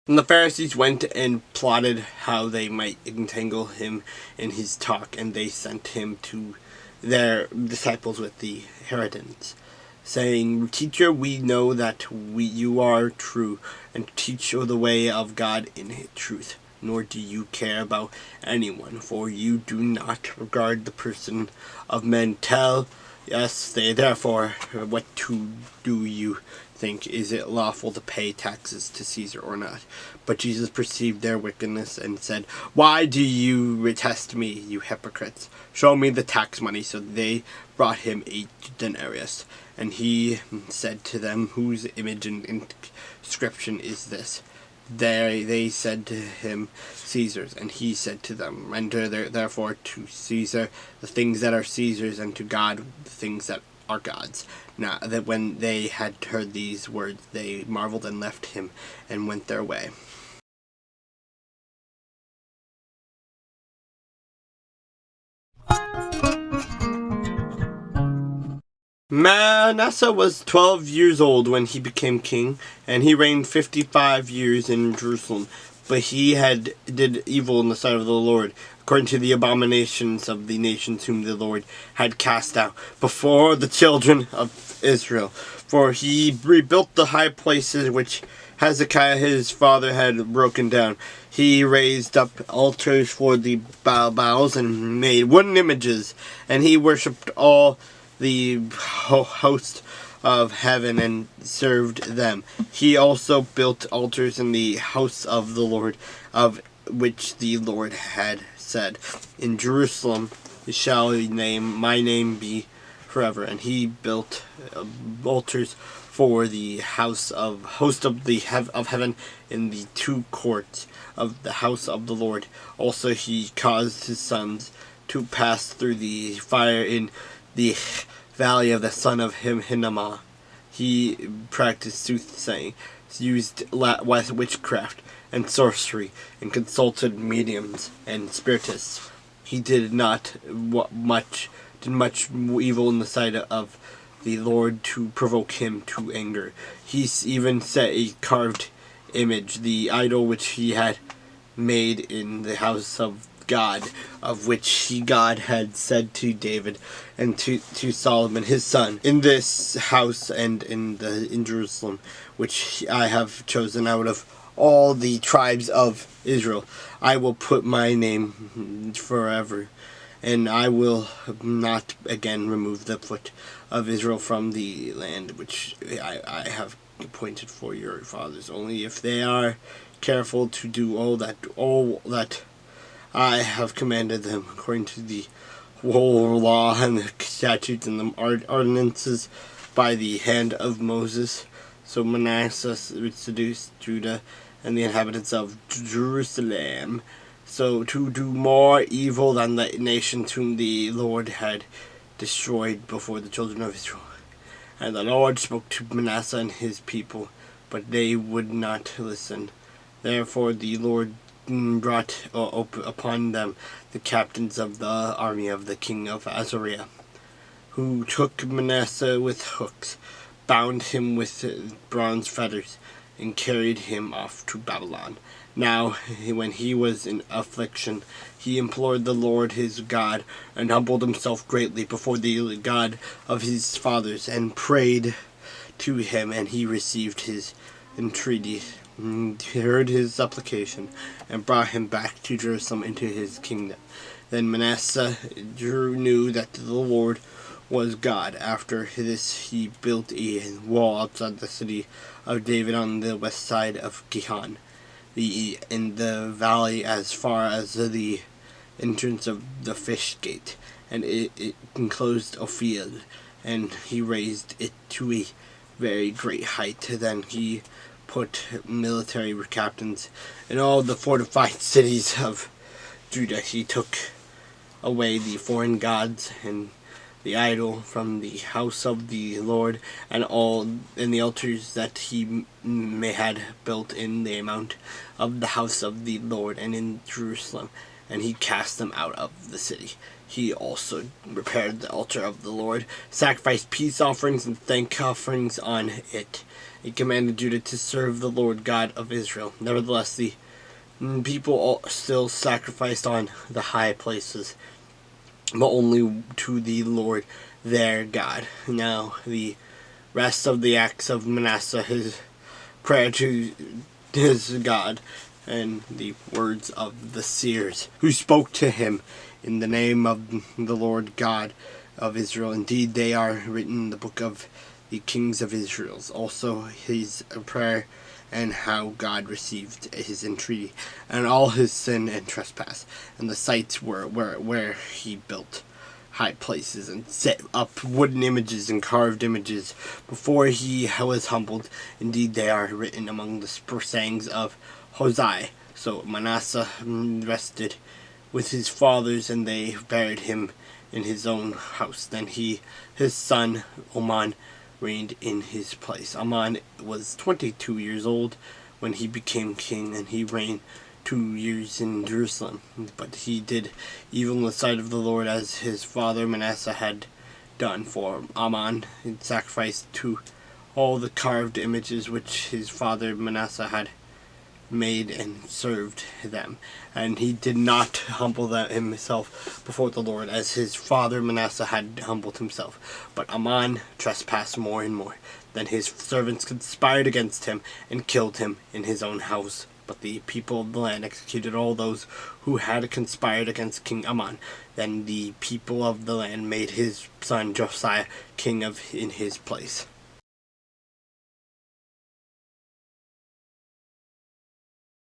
And the Pharisees went and plotted how they might entangle him in his talk, and they sent him to their disciples with the inheritance, saying, Teacher, we know that you are true, and teach the way of God in truth, nor do you care about anyone, for you do not regard the person of men. Tell us, therefore, what do you think? Is it lawful to pay taxes to Caesar or not? But Jesus perceived their wickedness and said, Why do you test me, you hypocrites? Show me the tax money. So they brought him 8 denarius. And he said to them, Whose image and inscription is this? They said to him, Caesar's. And he said to them, Render therefore to Caesar the things that are Caesar's, and to God the things that are God's. Now that when they had heard these words, they marveled and left him and went their way. Manasseh was 12 years old when he became king, and he reigned 55 years in Jerusalem. But he did evil in the sight of the Lord, according to the abominations of the nations whom the Lord had cast out before the children of Israel. For he rebuilt the high places which Hezekiah his father had broken down. He raised up altars for the Baals and made wooden images, and he worshipped all the host of heaven and served them. He also built altars in the house of the Lord, of which the Lord had said, In Jerusalem shall my name be forever. And he built altars for the house of host of heaven in the 2 courts of the house of the Lord. Also he caused his sons to pass through the fire in the valley of the son of Hinnomah. He practiced soothsaying, used witchcraft and sorcery, and consulted mediums and spiritists. He did much evil in the sight of the Lord to provoke him to anger. He even set a carved image, the idol which he had made in the house of God, of which God had said to David and to Solomon his son, In this house and in Jerusalem, which I have chosen out of all the tribes of Israel, I will put my name forever, and I will not again remove the foot of Israel from the land which I have appointed for your fathers, only if they are careful to do all that I have commanded them, according to the whole law and the statutes and the ordinances by the hand of Moses. So Manasseh seduced Judah and the inhabitants of Jerusalem, so to do more evil than the nations whom the Lord had destroyed before the children of Israel. And the Lord spoke to Manasseh and his people, but they would not listen. Therefore the Lord brought upon them the captains of the army of the king of Assyria, who took Manasseh with hooks, bound him with bronze fetters, and carried him off to Babylon. Now, when he was in affliction, he implored the Lord his God, and humbled himself greatly before the God of his fathers, and prayed to him, and he received his entreaty. He heard his supplication, and brought him back to Jerusalem into his kingdom. Then Manasseh knew that the Lord was God. After this he built a wall outside the city of David on the west side of Gihon, in the valley as far as the entrance of the fish gate, and it enclosed a field, and he raised it to a very great height. Then he put military captains in all the fortified cities of Judah. He took away the foreign gods and the idol from the house of the Lord, and the altars that he had built in the mount of the house of the Lord and in Jerusalem. and he cast them out of the city. He also repaired the altar of the Lord, sacrificed peace offerings and thank offerings on it. He commanded Judah to serve the Lord God of Israel. Nevertheless, the people still sacrificed on the high places, but only to the Lord their God. Now, the rest of the acts of Manasseh, his prayer to his God, and the words of the seers who spoke to him in the name of the Lord God of Israel. Indeed, they are written in the book of the kings of Israel. Also his prayer and how God received his entreaty, and all his sin and trespass, and the sites where he built high places and set up wooden images and carved images before he was humbled. Indeed, they are written among the sayings of Hosea. So Manasseh rested with his fathers, and they buried him in his own house. Then his son Oman reigned in his place. Amon was 22 years old when he became king, and he reigned 2 years in Jerusalem. But he did evil in the sight of the Lord, as his father Manasseh had done. For Amon had sacrificed to all the carved images which his father Manasseh had made and served them, and he did not humble himself before the Lord as his father Manasseh had humbled himself. But Amon trespassed more and more. Then his servants conspired against him and killed him in his own house. But the people of the land executed all those who had conspired against King Amon. Then the people of the land made his son Josiah king in his place.